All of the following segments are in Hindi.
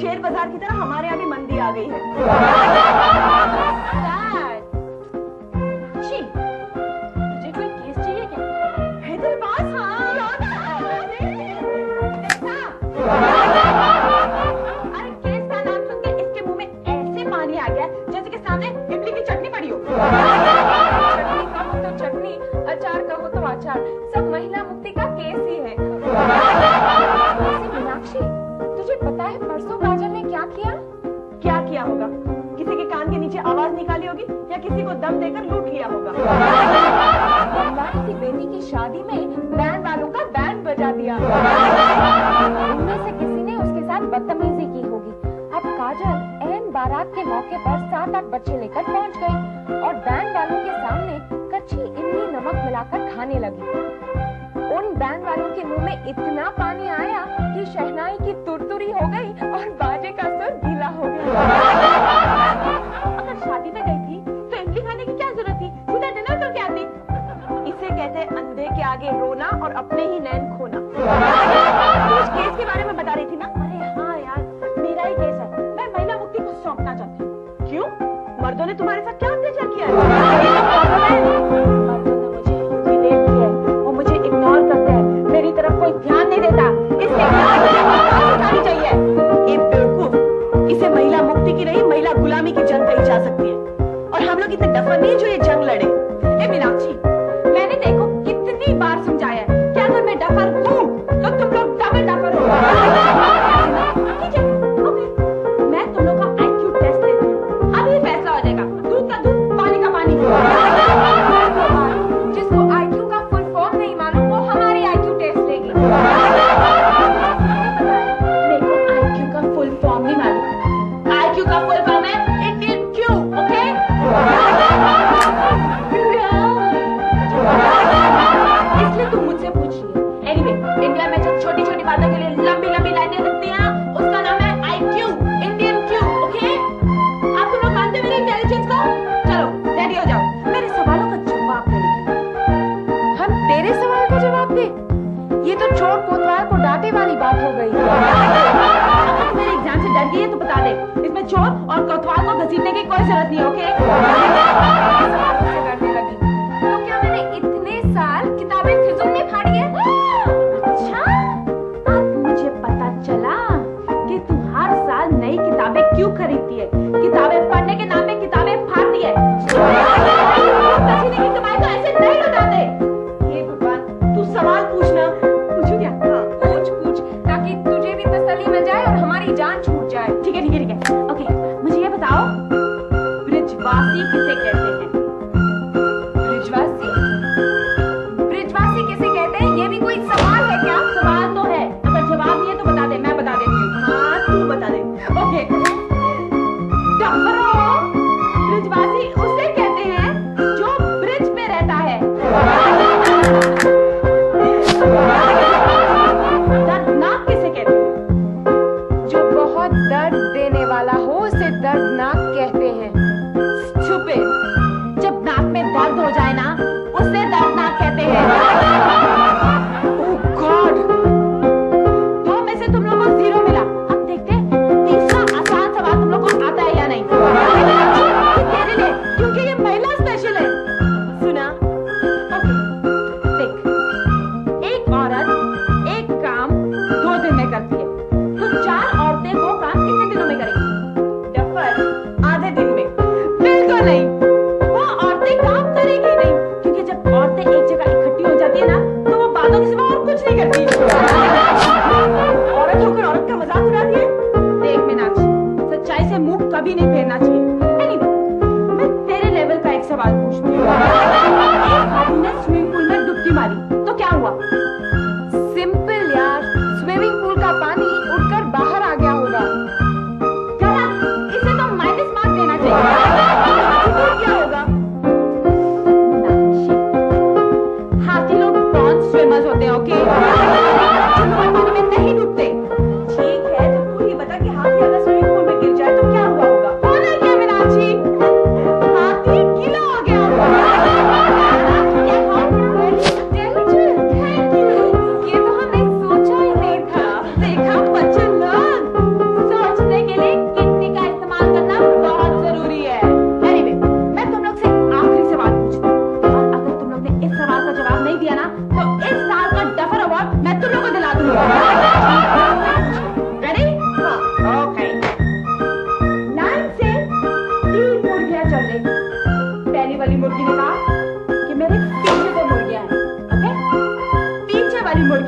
शेर बाजार की तरह हमारे यहाँ भी मंदी आ गई है। तुझे कोई केस चाहिए क्या? है तेरे पास? हाँ। अरे केस का नाम सुन के इसके मुंह में ऐसे पानी आ गया जैसे कि सामने इमली की चटनी पड़ी हो। चटनी कहो तो चटनी, अचार कहो तो अचार, सब महिला मुक्ति का केस ही है। मीनाक्षी, तुझे पता है परसों काजल ने क्या किया? क्या किया होगा? किसी के कान के नीचे आवाज निकाली होगी या किसी को दम देकर लूट लिया होगा। की बेटी की शादी में बैंड वालों का बैंड बजा दिया। उनमें से किसी ने उसके साथ बदतमीजी की होगी। अब काजल एन बारात के मौके पर 7-8 बच्चे लेकर पहुंच गई और बैंड वालों के सामने कच्ची इमली नमक मिलाकर खाने लगी। उन बैंड वालों के मुंह में इतना पानी आया कि शहनाई की तुरतुरी हो गई और बाजे का सुर गीला हो गया। अगर शादी में गई थी तो इमली खाने की क्या जरूरत थी? सीधा डिनर करके आती। इसे कहते हैं अंधे के आगे रोना और अपने ही नैन खोना। कुछ केस के बारे में बता रही थी ना? अरे हाँ यार, मेरा ही केस है। मैं महिला मुक्ति को सौंपना चाहती हूँ। क्यों? मर्दों ने तुम्हारे साथ क्या अत्याचार किया है? मर्दों ने मुझे रिलेट किया है, वो मुझे इग्नोर करते हैं, मेरी तरफ कोई ध्यान नहीं देता। इसके खिलाफ चाहिए। ये बेवकूफ, इसे महिला मुक्ति की नहीं महिला गुलामी की जंग कही जा सकती है। और हम लोग इतने डफर नहीं जो ये जंग लड़े। ए मीनाक्षी, मैंने देखो कितनी बार समझाया है कि अगर मैं डफर हूँ तो तुम लोग डबल डफर हो। ठीक है, ओके, मैं तुम लोग का IQ टेस्ट लेती हूँ। अभी फैसला हो जाएगा, दूध का दूध, पानी का पानी। जिसको IQ का फुल फॉर्म नहीं मालूम वो हमारी IQ टेस्ट लेगी। मेरे को IQ का फुल फॉर्म नहीं मालूम। IQ का फुल फॉर्म है इंडियन क्यू, ओके? इसलिए तुम मुझसे पूछ रही है। एनीवे, इंडिया में जो छोटी छोटी बातों के लिए लंबी लंबी लाइनें लगती हैं उसका नाम है IQ, इंडियन क्यू, ओके? आप तुम लोग मानते हो मेरी इंटेलिजेंस को? चलो रेडी हो जाओ मेरे सवालों का जवाब देने के लिए। हम तेरे सवाल का जवाब दे? ये तो चोर कोतवाल को डांटे वाली बात हो गई। अगर मेरे एग्जाम से डर गई है तो बता दे, इसमें चोर और कोतवाल को घसीटने की कोई जरूरत नहीं है, ओके? सवालों से डरने लगी तो क्या मैंने इतने साल किताबें फिजूल में फाड़ी है? अच्छा, अब मुझे पता चला कि तू हर साल नई किताबें क्यों खरीदती है। किताबें पढ़ने के नाम पे किताबें फाड़ती है। की कमाई तो ऐसे नहीं लुटाते। हे भगवान, तू सवाल पूछना। पूछू क्या? हाँ पूछ ताकि तुझे भी तसल्ली मिल जाए और हमारी जान छूट जाए। ठीक है, ओके, मुझे ये बताओ, ब्रिजवासी किसे कहते हैं?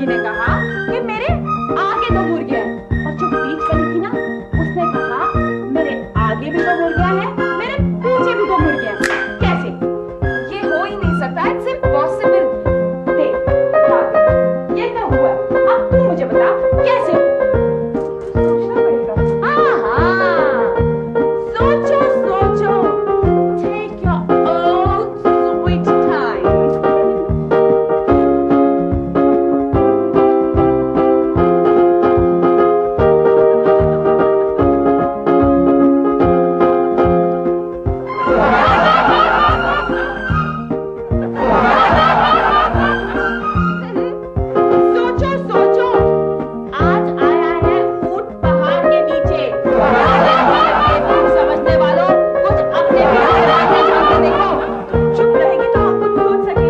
मुर्गी ने कहा कि मेरे आगे 2 मुर्गियां हैं, और जो बीच वाली थी ना उसने कहा मेरे आगे भी 2 मुर्गियां हैं, मेरे पीछे भी 2 मुर्गियां हैं। कैसे? ये हो ही नहीं सकता, इट्स इम्पॉसिबल। ये तो हुआ, अब तू मुझे बता कैसे? सोचना पड़ेगा। हाँ, सोचो सोचो, take your own sweet time. सोचो सोचो, आज आया है ऊंट पहाड़ के नीचे। समझने वालों, कुछ अपने भी जानते देखो। चुप रहेगी तो हम कुछ सोच सके।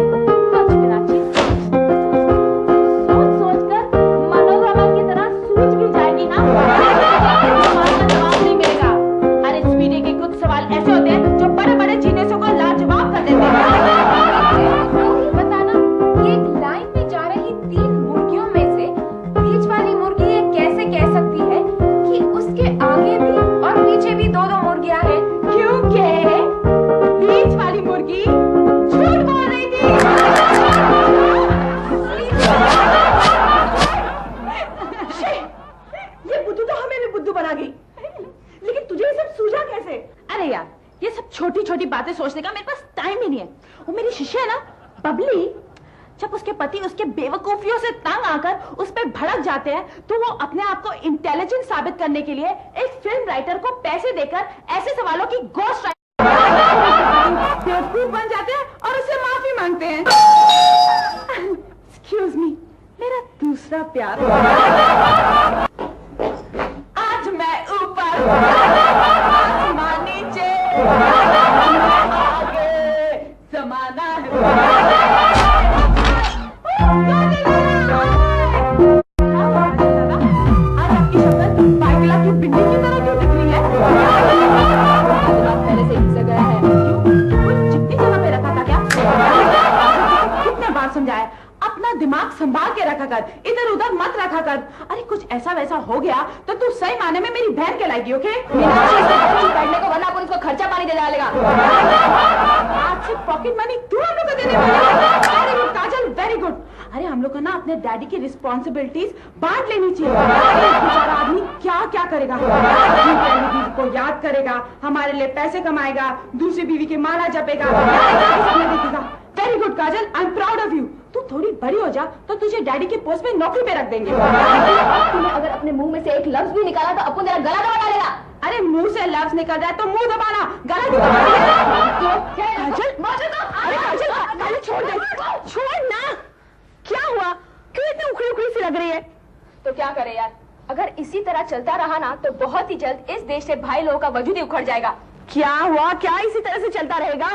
सोच मीनाक्षी, सोच सोच कर मनोरमा की तरह सूझ भी जाएगी ना। सवाल का जवाब नहीं मिलेगा। अरे स्वीटी के कुछ सवाल ऐसे होते हैं जो बड़े बड़े जीनियसों को लाजवाब कर देते हैं। बताना, ये एक लाइन में जा रही 3 मुर्गियों में से बीच वाली मुर्गी ये कैसे कह सकती है कि उसके आगे भी और पीछे भी 2-2 मुर्गियां हैं? क्योंकि बीच वाली मुर्गी झूठ बोल रही थी। ये बुद्धू तो हमें भी बुद्धू बना गई। लेकिन तुझे ये सब सूझा कैसे? अरे यार, ये सब छोटी छोटी बातें सोचने का मेरे पास टाइम ही नहीं है। वो मेरी शिष्य है ना बबली, जब उसके पति उसके बेवकूफियों से तंग आकर उस पर भड़क जाते हैं तो वो अपने आप को इंटेलिजेंट साबित करने के लिए एक फिल्म राइटर को पैसे देकर ऐसे सवालों की गोस्ट बेवकूफ बन जाते हैं और उससे माफी मांगते हैं। एक्सक्यूज मी, मेरा दूसरा प्यार। आज मैं ऊपर, आसमान नीचे, आगे जमाना है। आज आपकी शक्ल बाइकला की बिंदी की तरह क्यों दिख रही है? पहले से खिंचा गया है। क्यों? कोई चिट्ठी जगह पे रखा था क्या? कितने बार समझाया, अपना दिमाग संभाल के रखा कर, इधर उधर मत रखा कर। अरे कुछ ऐसा वैसा हो गया तो तू सही माने में मेरी बहन कहलाएगी। ओके? मीनाक्षी, इसे बैठने को, वरना अपन इसको खर्चा पानी दे डालेगा। आज से पॉकेट मनी तू हम लोग को देने वाली है। वेरी गुड काजल, वेरी गुड। अरे हम लोग को ना अपने डैडी की रिस्पॉन्सिबिलिटीज बांट लेनी चाहिए। बेचारा आदमी क्या क्या करेगा, अपनी पहली बीवी को याद करेगा, हमारे लिए पैसे कमाएगा, दूसरी बीवी की माला जपेगा, देखेगा। Very good Kajal, I am proud of you. तू थोड़ी बड़ी हो जा तो तुझे डैडी के पोस्ट में नौकरी पे रख देंगे। तूने अगर अपने मुंह में से एक लफ्ज भी निकाला तो अपन तेरा गला दबा डालेगा। अरे मुंह से लफ्ज निकल जाए तो मुंह दबाना, गला क्यों दबाना? काजल, अरे काजल, काजल छोड़ दे, छोड़ ना। क्या हुआ? क्यों इतनी उखड़ी उखड़ी सी लग रही है? तो क्या करे यार, अगर इसी तरह चलता रहा ना तो बहुत ही जल्द इस देश से भाई लोगों का वजूद ही उखड़ जाएगा। क्या हुआ? क्या इसी तरह से चलता रहेगा?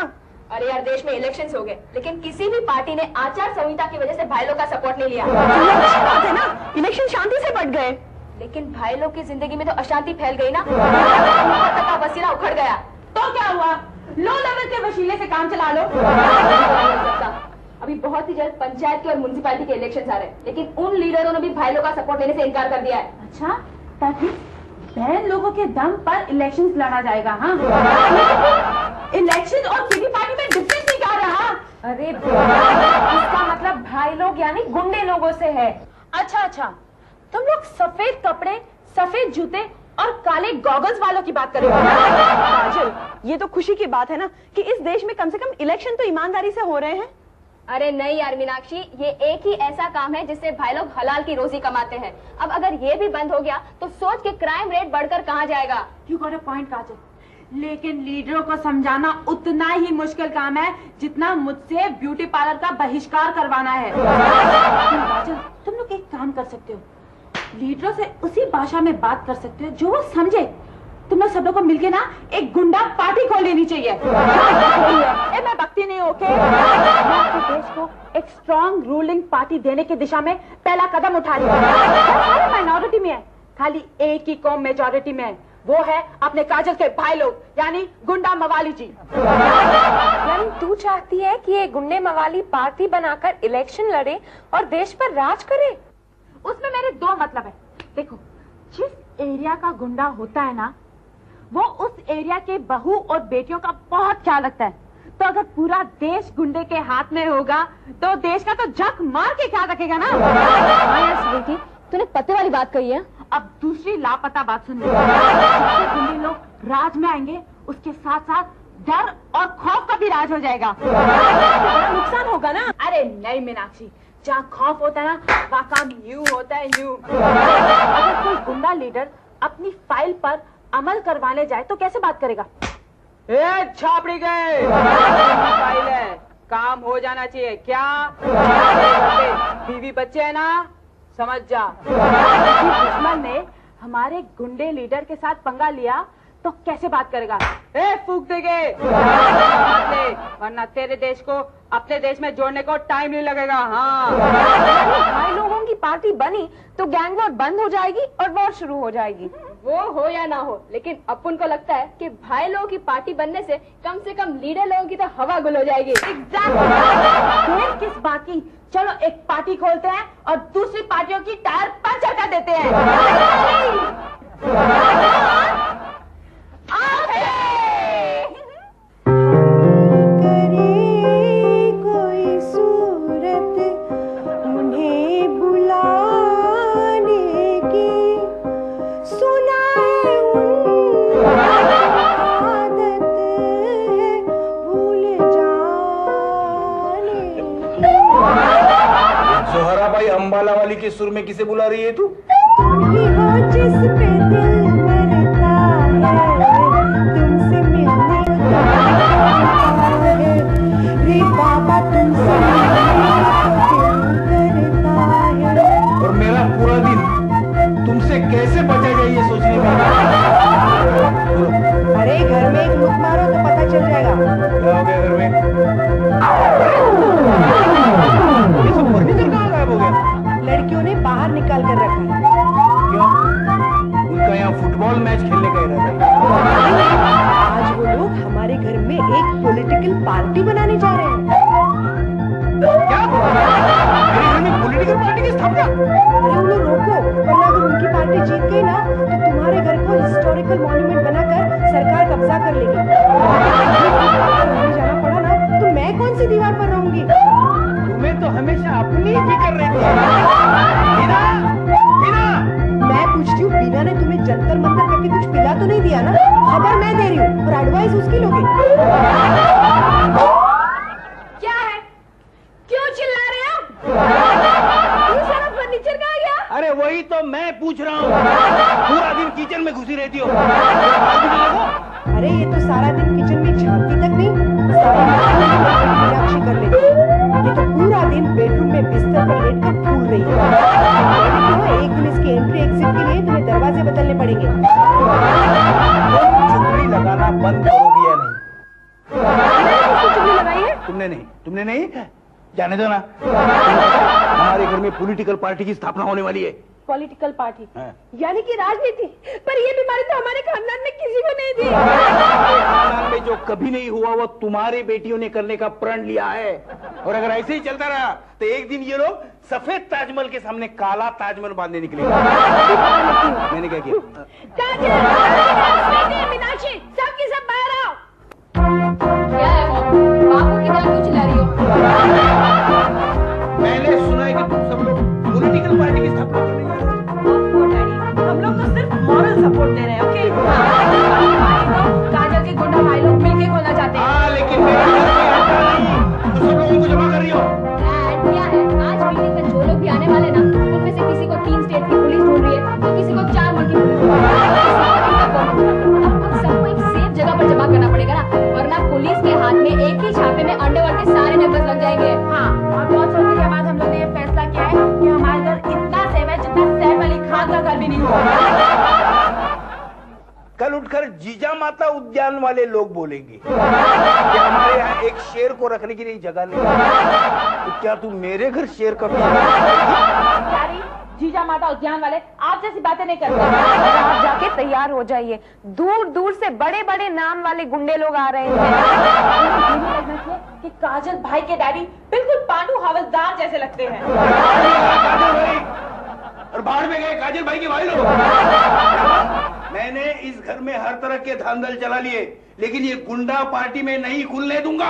अरे यार, देश में इलेक्शंस हो गए, लेकिन किसी भी पार्टी ने आचार संहिता की वजह से भाई लोग का सपोर्ट नहीं लिया। बात है ना, इलेक्शन शांति से बढ़ गए। लेकिन भाई लोग की जिंदगी में तो अशांति फैल गई ना, तक का वसीला उखड़ गया। तो क्या हुआ? लो लेवल के वसीले से काम चला लो। अभी बहुत ही जल्द पंचायत के और म्युनिसिपैलिटी के इलेक्शंस आ रहे हैं, लेकिन उन लीडरों ने भी भाई लोग का सपोर्ट लेने से इनकार कर दिया है। अच्छा, ताकि बहन लोगों के दम पर इलेक्शंस लड़ा जाएगा। हाँ, इलेक्शन और किसी पार्टी में डिफरेंस नहीं क्या रहा? अरे इसका मतलब भाई लोग यानी गुंडे लोगों से है। अच्छा, तुम लोग सफेद कपड़े, सफेद जूते और काले गॉगल्स वालों की बात कर रहे हो। काजल, ये तो खुशी की बात है ना कि इस देश में कम से कम इलेक्शन तो ईमानदारी से हो रहे हैं। अरे नहीं यार मीनाक्षी, ये एक ही ऐसा काम है जिससे भाई लोग हलाल की रोजी कमाते हैं। अब अगर ये भी बंद हो गया तो सोच के क्राइम रेट बढ़कर कहाँ जाएगा। यू गॉट अ पॉइंट काजल, लेकिन लीडरों को समझाना उतना ही मुश्किल काम है जितना मुझसे ब्यूटी पार्लर का बहिष्कार करवाना है। काजल, तुम लोग एक काम कर सकते हो, लीडरों से उसी भाषा में बात कर सकते हो जो वो समझे। तुम लोग सब लोग को मिलके ना एक गुंडा पार्टी खोल लेनी चाहिए। मैं भक्ति नहीं, ओके? मैं देश को एक स्ट्रॉन्ग रूलिंग पार्टी देने की दिशा में पहला कदम उठा रही हूँ। सारे माइनॉरिटी में है, खाली एक ही कौम मेजॉरिटी में है, वो है अपने काजल के भाई लोग, यानी गुंडा मवाली जी। यानी तू चाहती है कि ये गुंडे मवाली पार्टी बनाकर इलेक्शन लड़े और देश पर राज करे? उसमें मेरे दो मतलब है। देखो, जिस एरिया का गुंडा होता है ना, वो उस एरिया के बहू और बेटियों का बहुत ख्याल रखता है। तो अगर पूरा देश गुंडे के हाथ में होगा तो देश का तो झक मार के ख्याल रखेगा ना। स्वीटी, तूने पते वाली बात कही है। अब दूसरी लापता बात सुनिए। गुंडे लोग राज में आएंगे, उसके साथ साथ डर और खौफ का भी राज हो जाएगा। बड़ा नुकसान होगा ना। अरे नहीं मीनाक्षी, जहाँ खौफ होता है ना, वहाँ काम यूं होता है, यूं। अगर कोई गुंडा लीडर अपनी फाइल पर अमल करवाने जाए तो कैसे बात करेगा? छापड़ी गए, फाइल है, काम हो जाना चाहिए। क्या बीवी बच्चे है ना, समझ जा। दुश्मन ने हमारे गुंडे लीडर के साथ पंगा लिया तो कैसे बात करेगा? फूक देंगे, वरना तेरे देश को अपने देश में जोड़ने को टाइम नहीं लगेगा। हाँ, भाई लोगों की पार्टी बनी तो गैंग वॉर बंद हो जाएगी और वॉर शुरू हो जाएगी। वो हो या ना हो, लेकिन अपन को लगता है कि भाई लोगों की पार्टी बनने से कम लीडर लोगों की तो हवा गुल हो जाएगी। एग्जैक्टली। किस बात की? चलो एक पार्टी खोलते हैं और दूसरी पार्टियों की टायर पंचर कर देते हैं। अंबाला वाली के सुर में किसे बुला रही है तू? जिस पे दिल मरता है, तुमसे मिलने रे बाबा, तुमसे करता है। और मेरा पूरा दिन तुमसे कैसे बचा जाए ये सोचने में। अरे घर में एक लूट मारो तो पता चल जाएगा। क्या हो गया घर में? ये सब फर्नीचर कहाँ गायब हो गया? लड़कियों ने बाहर निकाल कर रखा है। क्यों? उनका यहाँ फुटबॉल मैच खेलने का इरादा है। आज वो लोग हमारे घर में एक पॉलिटिकल पार्टी बनाने जा रहे हैं। क्या? मेरे घर में पॉलिटिकल पार्टी की स्थापना? अरे उन्हें रोको, वरना अगर उनकी पार्टी जीत गई ना तो तुम्हारे घर को हिस्टोरिकल मॉन्यूमेंट बनाकर सरकार कब्जा कर लेगी। जाना पड़ा ना तो मैं कौन सी दीवार पर रहूंगी? तुम्हें तो हमेशा अपनी फिक्र रहती है। बीना, बीना। मैं पूछती हूँ, बीना ने तुम्हें जंतर मंतर करके कुछ पिला तो नहीं दिया ना? खबर मैं दे रही हूँ और एडवाइस उसकी लोगे। क्या है? क्यों चिल्ला रहे हो? ये सारा फर्नीचर कहाँ गया? अरे वही तो मैं पूछ रहा हूँ। पूरा दिन किचन में घुसी रहती हो। अरे ये तो सारा दिन किचन में झांकती तक नहीं, मीनाक्षी कर लेती है। ये तो पूरा दिन बेडरूम में बिस्तर पर लेटकर फूल रही है। एक दिन इसके एंट्री एग्जिट के लिए तुम्हें दरवाजे बदलने पड़ेंगे। चुगली लगाना बंद करोगी या नहीं? चुगली लगाई है? तुमने नहीं? जाने दो ना। हमारे घर में पॉलिटिकल पार्टी की स्थापना होने वाली है। पॉलिटिकल पार्टी हाँ। यानी कि राजनीति। पर ये बीमारी तो हमारे खानदान में किसी को नहीं थी। खानदान में जो कभी नहीं हुआ वो तुम्हारी बेटियों ने करने का प्रण लिया है। और अगर ऐसे ही चलता रहा तो एक दिन ये लोग सफेद ताजमहल के सामने काला ताजमहल बांधने निकलेंगे। मैंने क्या किया? मीनाक्षी, सबकी सब बाहर आओ। क्या है वो? बाबू की तरह क्यों चिल्ला रही हो? मैंने सुना है कि तुम सब लोग पॉलिटिकल पार्टी की स्थापना करने जा रहे हो। डैडी, हम लोग तो सिर्फ मॉरल सपोर्ट दे रहे हैं, ओके? काजल के गुंडा भाई लोग मिलके खोलना चाहते हैं। हाँ, लेकिन मेरे घर कोई अड्डा नहीं, तो सब लोगों को जमा कर रही हो। क्या है? आज मीटिंग में जो लोग भी आने वाले ना, उनमें से किसी को 3 स्टेट की पुलिस ढूंढ रही है, तो किसी को 4 मुल्क की पुलिस ढूंढ रही है, अब सबको एक सेफ जगह पर जमा करना पड़ेगा ना, वरना पुलिस के हाथ में एक ही छापे में अंडरवर्ल्ड के सारे नेटवर्क लग जाएंगे। हाँ, और बहुत सोचने के बाद हम लोग ने ये फैसला किया है कि हमारे घर इतना सेफ है जितना सैफ अली खान का घर भी नहीं होगा। कल उठकर जीजा माता उद्यान वाले लोग बोलेंगे कि हमारे यहाँ एक शेर को रखने की नहीं जगह नहीं। तो क्या तू मेरे घर शेर का प्यारी जीजा माता उद्यान वाले आप जैसी बातें नहीं करते। आप जाके तैयार हो जाइए, दूर दूर से बड़े बड़े नाम वाले गुंडे लोग आ रहे हैं। कि काजल भाई के डैडी बिल्कुल पांडु हवलदार जैसे लगते हैं। काजल भाई के भाई लोग। मैंने इस घर में हर तरह के धांधल चला लिए, लेकिन ये गुंडा पार्टी में नहीं खुलने दूंगा।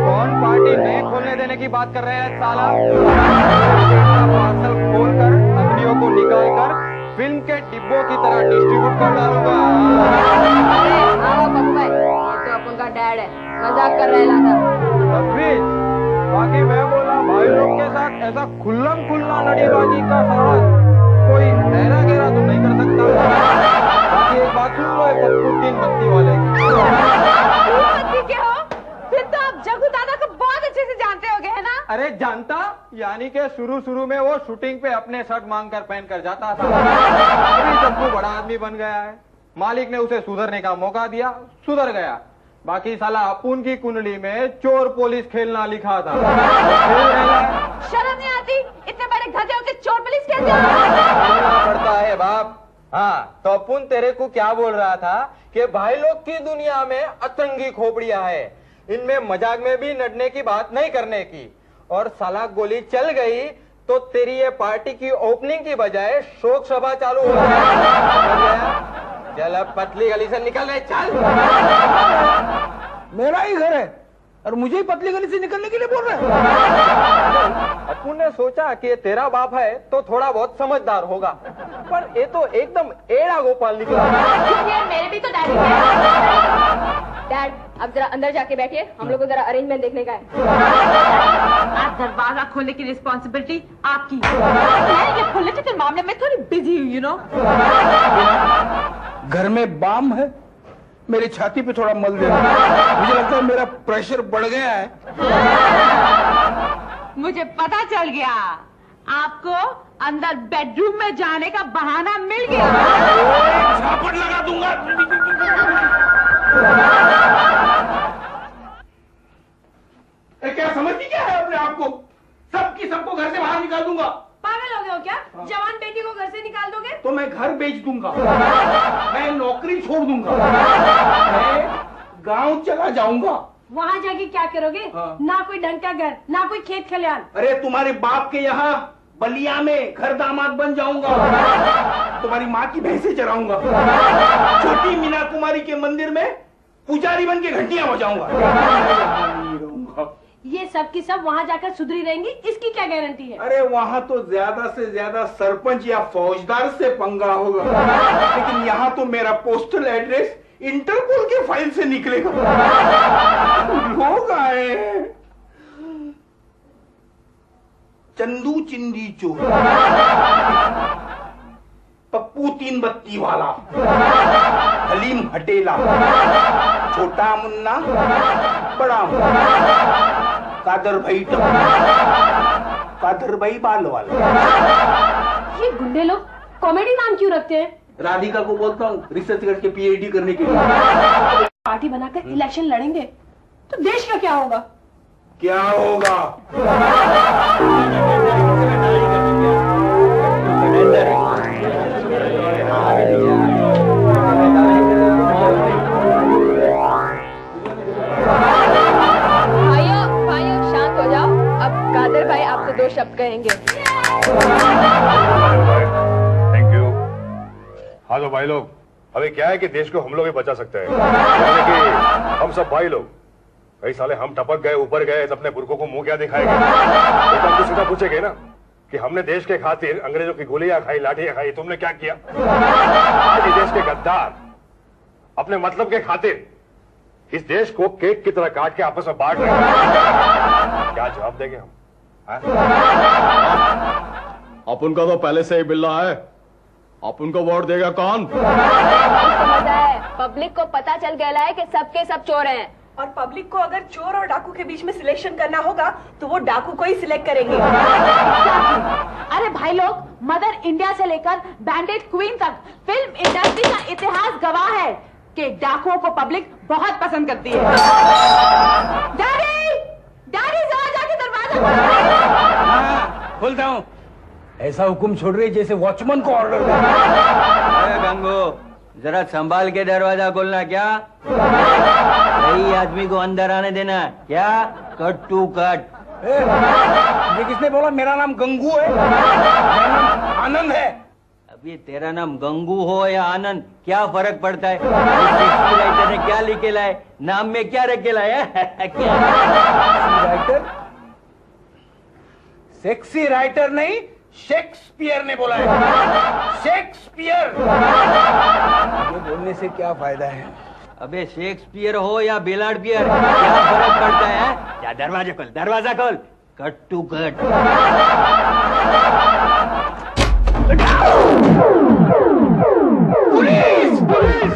कौन पार्टी नहीं खोलने देने की बात कर रहे हैं साला? पार्सल खोलकर अग्नियों को निकालकर फिल्म के डिब्बों की तरह डिस्ट्रीब्यूट कर डालूंगा। अरे आओ पप्पू भाई, ये तो अपन का डैड है, मजाक कर रहे था। बाकी मैं बोला भाई लोग के साथ ऐसा खुल्लम खुल्ला लड़ीबाजी का साहस कोई हैरा गेरा तो नहीं कर सकता। बाकी एक बात सुन लो, पप्पू 3 बत्ती वाले बत्ती के हो? फिर तो आप जग्गू दादा को बहुत अच्छे से जानते होगे, है ना? अरे जानता, यानी के शुरू में वो शूटिंग पे अपने शर्ट मांग कर पहन कर जाता था। अभी जग्गू बड़ा आदमी बन गया है, मालिक ने उसे सुधरने का मौका दिया, सुधर गया। बाकी साला अपुन की कुंडली में चोर पुलिस खेलना लिखा था। शर्म नहीं आती? इतने बड़े गधे होके चोर पुलिस खेलते हो? खेलना पड़ता है बाप। हाँ, तो अपुन तेरे को क्या बोल रहा था कि भाई लोग की दुनिया में अतरंगी खोपड़ियां है, इनमें मजाक में भी नडने की बात नहीं करने की। और साला गोली चल गई तो तेरी ये पार्टी की ओपनिंग की बजाय शोक सभा चालू हो गया। चल अब पतली गली से निकल रहे, चल। मेरा ही घर है और मुझे ही पतली गली से निकलने के लिए बोल रहे हैं। अपुन ने सोचा कि तेरा बाप है तो थोड़ा बहुत समझदार होगा, पर ये तो एकदम एड़ा गोपाल निकला। मेरे भी तो डैडी है। डैड, अब जरा अंदर जाके बैठिए, हम लोग को जरा अरेंजमेंट देखने का है। आप दरवाजा खोलने की रिस्पॉन्सिबिलिटी आपकी है। ये पॉलिटिकल मामले में थोड़ी बिजी हूँ, यू नो। घर में बाम है, मेरी छाती पे थोड़ा मल देना। मुझे लगता है मेरा प्रेशर बढ़ गया है। मुझे पता चल गया, आपको अंदर बेडरूम में जाने का बहाना मिल गया। झापड़ लगा दूंगा। क्या समझती क्या है अपने आप को? सबको घर से बाहर निकाल दूंगा। पागल हो गए हो क्या? जवान बेटी को घर से निकाल दोगे? तो मैं घर बेच दूंगा, मैं नौकरी छोड़ दूंगा, मैं गांव चला जाऊंगा। वहाँ जाके क्या करोगे? हाँ। ना कोई ढंग का घर, ना कोई खेत खलियान। अरे तुम्हारे बाप के यहाँ बलिया में घर दामाद बन जाऊंगा, तुम्हारी माँ की भैंसे चराऊंगा, छोटी मीना कुमारी के मंदिर में पुजारी बन के घंटियां बजाऊंगा। ये सब की सब वहाँ जाकर सुधरी रहेंगी, इसकी क्या गारंटी है? अरे वहाँ तो ज्यादा से ज्यादा सरपंच या फौजदार से पंगा होगा, लेकिन यहाँ तो मेरा पोस्टल एड्रेस इंटरपोल के फाइल से निकलेगा। लोग आए, चंदू चिंदी चोर, पप्पू 3 बत्ती वाला, हलीम हटेला, छोटा मुन्ना, बड़ा मुन्ना, कादर भाई कादर भाई बाल वाला। ये गुंडे लोग कॉमेडी नाम क्यों रखते हैं? राधिका को बोलता हूँ रिसर्च करके पीएचडी करने के लिए। पार्टी बनाकर इलेक्शन लड़ेंगे तो देश का क्या होगा? क्या होगा? भाइयों शांत हो जाओ। अब कादर भाई आपसे 2 शब्द कहेंगे। Thank you. हाँ तो भाई लोग, अभी क्या है कि देश को हम लोग ही बचा सकते हैं, यानी कि हम सब भाई लोग। भाई साले हम टपक गए, ऊपर गए तो अपने बुर्कों को मुंह क्या दिखाएंगे? तो हमको सीधा पूछेंगे ना कि हमने देश के खातिर अंग्रेजों की गोलियां खाई, लाठियां खाई, तुमने क्या किया? आज ही देश के गद्दार अपने मतलब के खातिर इस देश को केक की तरह काट के आपस में बांट रहे हैं। क्या जवाब देंगे हम? अपन का तो पहले से ही बिल्ला है, अपन को वोट देगा कौन? समझ आया, पब्लिक को पता चल गया है कि सबके सब चोर हैं। और पब्लिक को अगर चोर और डाकू के बीच में सिलेक्शन करना होगा तो वो डाकू को ही सिलेक्ट करेंगे। अरे भाई लोग, मदर इंडिया से लेकर बैंडेड क्वीन तक फिल्म इंडस्ट्री का इतिहास गवाह है कि डाकुओं को पब्लिक बहुत पसंद करती है। डैडी, डैडी जरा जाके दरवाजा खोलता हूँ। ऐसा हुक्म छोड़ रही जैसे वॉचमैन को ऑर्डर दे। अरे गंगू, जरा संभाल के दरवाजा खोलना। क्या सही आदमी को अंदर आने देना? क्या कट टू कट? ये किसने ने बोला मेरा नाम गंगू है, मेरा नाम आनंद है। अभी तेरा नाम गंगू हो या आनंद, क्या फर्क पड़ता है? शेक्सपियर राइटर ने क्या लिखे लाए, नाम में क्या रख के लाया? क्या राइटर? सेक्सी राइटर नहीं, शेक्सपियर ने बोला है, शेक्सपियर। ये बोलने से क्या फायदा है? अबे शेक्सपियर हो या बेलाडपियर, क्या फर्क पड़ता है? जा दरवाजा खोल, दरवाजा खोल। Cut to cut. Police! Police!